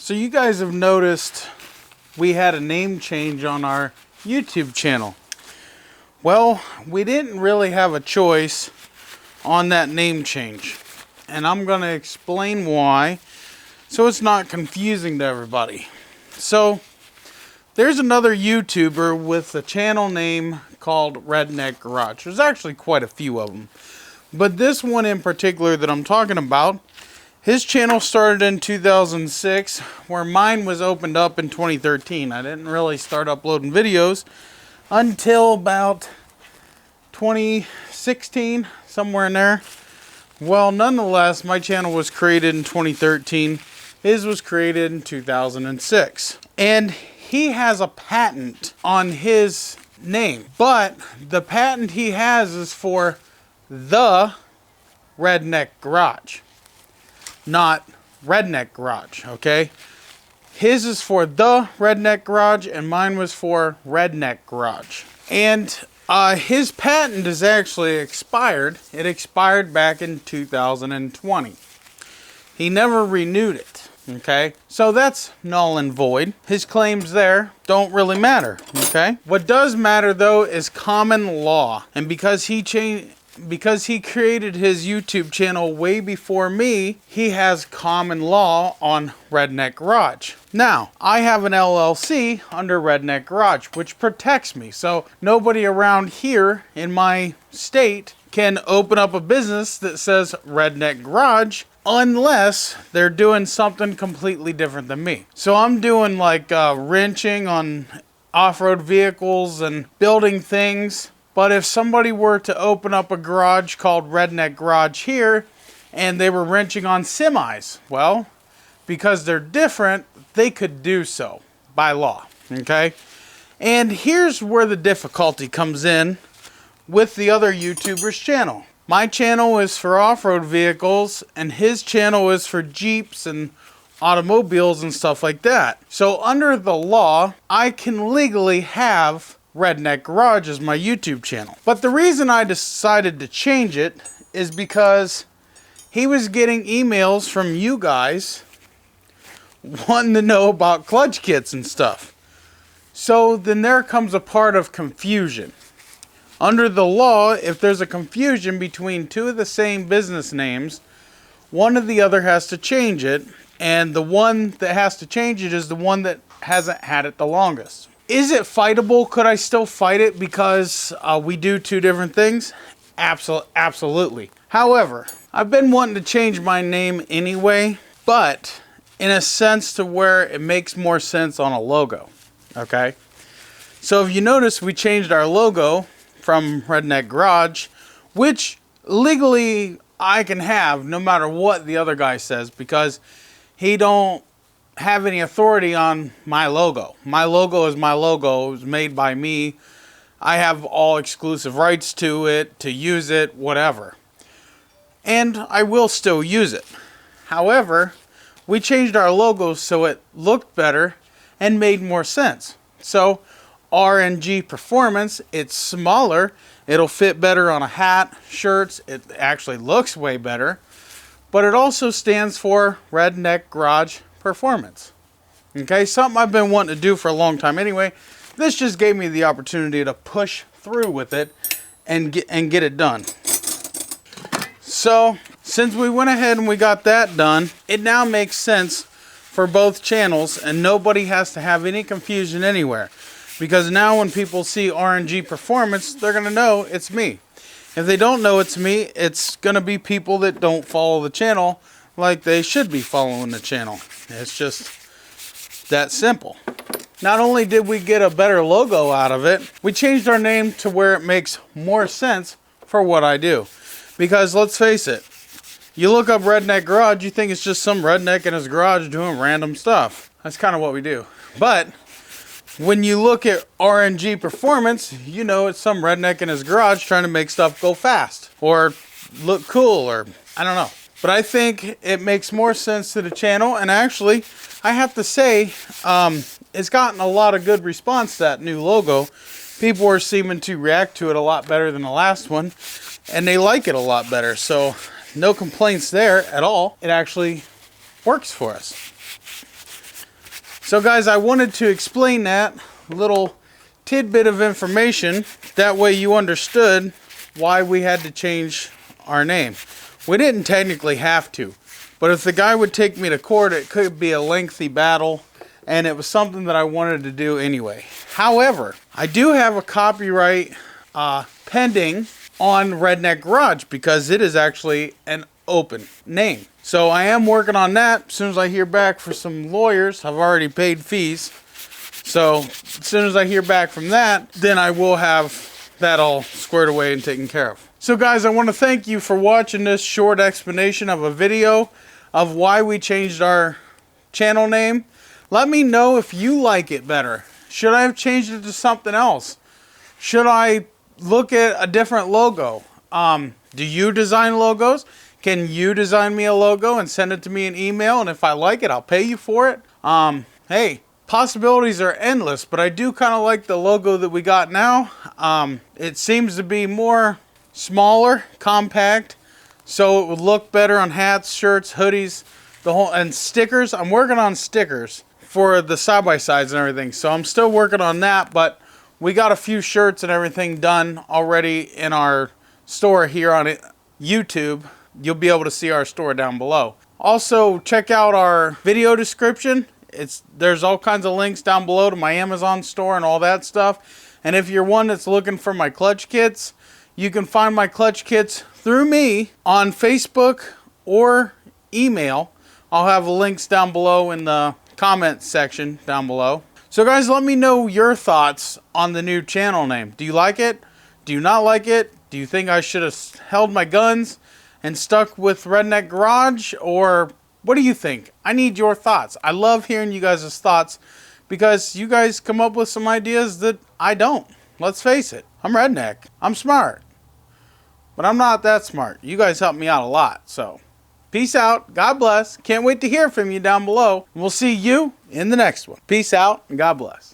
So you guys have noticed we had a name change on our YouTube channel. Well, we didn't really have a choice on that name change. And I'm going to explain why, so it's not confusing to everybody. So, there's another YouTuber with a channel name called RedNeck Garage. There's actually quite a few of them. But this one in particular that I'm talking about, his channel started in 2006, where mine was opened up in 2013. I didn't really start uploading videos until about 2016, somewhere in there. Well, nonetheless, my channel was created in 2013. His was created in 2006. And he has a patent on his name. But the patent he has is for the RedNeck Garage, not RedNeck Garage, okay? His is for the RedNeck Garage, and mine was for RedNeck Garage. And his patent is actually expired. It expired back in 2020. He never renewed it, okay? So that's null and void. His claims there don't really matter, okay? What does matter, though, is common law. And because he created his YouTube channel way before me, he has common law on RedNeck Garage. Now, I have an LLC under RedNeck Garage, which protects me. So nobody around here in my state can open up a business that says RedNeck Garage unless they're doing something completely different than me. So I'm doing like wrenching on off-road vehicles and building things. But if somebody were to open up a garage called RedNeck Garage here, and they were wrenching on semis, well, because they're different, they could do so by law, okay? And here's where the difficulty comes in with the other YouTuber's channel. My channel is for off-road vehicles, and his channel is for Jeeps and automobiles and stuff like that. So under the law, I can legally have RedNeck Garage is my YouTube channel. But the reason I decided to change it is because he was getting emails from you guys wanting to know about clutch kits and stuff. So then there comes a part of confusion. Under the law, if there's a confusion between two of the same business names, one or the other has to change it, and the one that has to change it is the one that hasn't had it the longest. Is it fightable? Could I still fight it because we do two different things? Absolutely. However, I've been wanting to change my name anyway, but in a sense to where it makes more sense on a logo, okay? So if you notice, we changed our logo from RedNeck Garage, which legally I can have no matter what the other guy says, because he don't have any authority on my logo. My logo is my logo. It was made by me. I have all exclusive rights to it, to use it, whatever. And I will still use it. However, we changed our logo so it looked better and made more sense. So, R.N.G Performance, it's smaller. It'll fit better on a hat, shirts. It actually looks way better. But it also stands for RedNeck Garage Performance. Okay, something I've been wanting to do for a long time anyway. This just gave me the opportunity to push through with it and get it done. So, since we went ahead and we got that done, it now makes sense for both channels, and nobody has to have any confusion anywhere. Because now when people see R.N.G Performance, they're going to know it's me. If they don't know it's me, it's going to be people that don't follow the channel like they should be following the channel. It's just that simple. Not only did we get a better logo out of it, we changed our name to where it makes more sense for what I do. Because let's face it, you look up RedNeck Garage, you think it's just some redneck in his garage doing random stuff. That's kind of what we do. But when you look at R.N.G Performance, you know it's some redneck in his garage trying to make stuff go fast or look cool, or I don't know. But I think it makes more sense to the channel, and actually, I have to say, it's gotten a lot of good response to that new logo. People are seeming to react to it a lot better than the last one, and they like it a lot better. So, no complaints there at all. It actually works for us. So guys, I wanted to explain that little tidbit of information. That way you understood why we had to change our name. We didn't technically have to, but if the guy would take me to court, it could be a lengthy battle, and it was something that I wanted to do anyway. However, I do have a copyright pending on RedNeck Garage because it is actually an open name. So I am working on that. As soon as I hear back from some lawyers, I've already paid fees. So as soon as I hear back from that, then I will have that all squared away and taken care of. So guys, I want to thank you for watching this short explanation of a video of why we changed our channel name. Let me know if you like it better. Should I have changed it to something else? Should I look at a different logo? Do you design logos? Can you design me a logo and send it to me in email? And if I like it, I'll pay you for it. Hey, possibilities are endless, but I do kind of like the logo that we got now. It seems to be more smaller, compact, so it would look better on hats, shirts, hoodies, and stickers. I'm working on stickers for the side-by-sides and everything, so I'm still working on that, but we got a few shirts and everything done already in our store here on YouTube. You'll be able to see our store down below. Also, check out our video description. There's all kinds of links down below to my Amazon store and all that stuff. And if you're one that's looking for my clutch kits, you can find my clutch kits through me on Facebook or email. I'll have links down below in the comment section down below. So guys, let me know your thoughts on the new channel name. Do you like it? Do you not like it? Do you think I should have held my guns and stuck with RedNeck Garage? Or what do you think? I need your thoughts. I love hearing you guys' thoughts because you guys come up with some ideas that I don't. Let's face it. I'm redneck. I'm smart. But I'm not that smart. You guys help me out a lot. So, peace out. God bless. Can't wait to hear from you down below. We'll see you in the next one. Peace out and God bless.